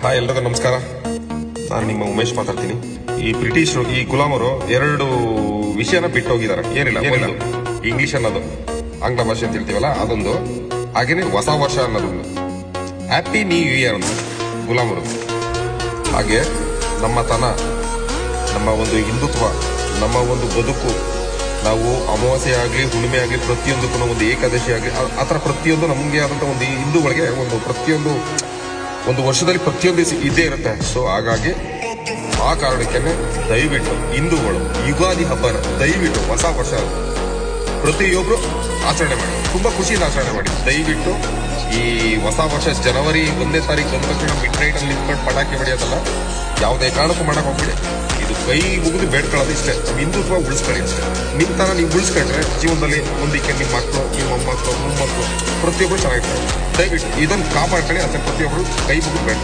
Hi, ಎಲ್ರಿಗೂ ನಮಸ್ಕಾರ. ನಾನು ನಿಮ್ಮ ಉಮೇಶ್ ಮಾತಾಡ್ತೀನಿ. ಈ ಬ್ರಿಟಿಷರು, ಈ ಗುಲಾಮರು ಎರಡು ವಿಷಯನ ಬಿಟ್ಟು ಹೋಗಿದ್ದಾರೆ. ಏನಿಲ್ಲ, ಇಂಗ್ಲಿಷ್ ಅನ್ನೋದು, ಆಂಗ್ಲ ಭಾಷೆ ಅಂತ ಹೇಳ್ತೀವಲ್ಲ ಅದೊಂದು, ಹಾಗೇನೆ ಹೊಸ ವರ್ಷ ಅನ್ನೋದೊಂದು, ಹ್ಯಾಪಿ ನ್ಯೂ ಇಯರ್ ಅಂತ ಗುಲಾಮರು. ಹಾಗೆ ನಮ್ಮತನ, ನಮ್ಮ ಒಂದು ಹಿಂದುತ್ವ, ನಮ್ಮ ಒಂದು ಬದುಕು, ನಾವು ಅಮಾವಾಸ್ಯೆ ಆಗಲಿ ಹುಣ್ಣಿಮೆ ಆಗಲಿ ಪ್ರತಿಯೊಂದಕ್ಕೂ ಒಂದು ಏಕಾದಶಿ ಆಗಲಿ ಆ ಥರ ಪ್ರತಿಯೊಂದು ನಮಗೆ ಆದಂಥ ಒಂದು ಹಿಂದೂಗಳಿಗೆ ಒಂದು ಪ್ರತಿಯೊಂದು ಒಂದು ವರ್ಷದಲ್ಲಿ ಪ್ರತಿಯೊಂದು ದಿವಸ ಇದ್ದೇ ಇರುತ್ತೆ. ಸೊ ಹಾಗಾಗಿ ಆ ಕಾರಣಕ್ಕೆ ದಯವಿಟ್ಟು ಹಿಂದೂಗಳು ಯುಗಾದಿ ಹಬ್ಬನ ದಯವಿಟ್ಟು ಹೊಸ ವರ್ಷ ಪ್ರತಿಯೊಬ್ಬರು ಆಚರಣೆ ಮಾಡಿ, ತುಂಬ ಖುಷಿಯಿಂದ ಆಚರಣೆ ಮಾಡಿ. ದಯವಿಟ್ಟು ಈ ಹೊಸ ವರ್ಷ ಜನವರಿ 1ನೇ ತಾರೀಕು ಬಂದ ತಕ್ಷಣ ಮಿಡ್ ನೈಟಲ್ಲಿ ನಿಂತ್ಕೊಂಡು ಪಟಾಕಿ ಹೊಡೆಯೋದಲ್ಲ, ಯಾವುದೇ ಕಾರಣಕ್ಕೂ ಮಾಡಕ್ಕೆ ಹೋಗ್ಬಿಡಿ. ಇದು ಕೈ ಮುಗಿದು ಬೇಡ್ಕೊಳ್ಳೋದು ಇಷ್ಟೇ. ನಮ್ಮ ಹಿಂದುತ್ವ ಉಳಿಸ್ಕೊಳ್ಳಿ ಅಷ್ಟೇ. ನಿಮ್ಮ ಥರ ನೀವು ಉಳಿಸ್ಕೊಂಡ್ರೆ ಜೀವನದಲ್ಲಿ ಮುಂದಕ್ಕೆ ನಿಮ್ಮ ಮಕ್ಕಳು, ನಿಮ್ಮ ಮೊಮ್ಮಕ್ಕಳು, ಮೊಮ್ಮಕ್ಕಳು ಪ್ರತಿಯೊಬ್ಬರು ಚೆನ್ನಾಗಿರ್ತಾರೆ. ದಯವಿಟ್ಟು ಇದನ್ನು ಕಾಪಾಡ್ಕೊಳ್ಳಿ. ಅದನ್ನ ಪ್ರತಿಯೊಬ್ಬರು ಕೈ ಮುಗಿದು ಬೇಡ್ಕೊಳ್ಳಿ.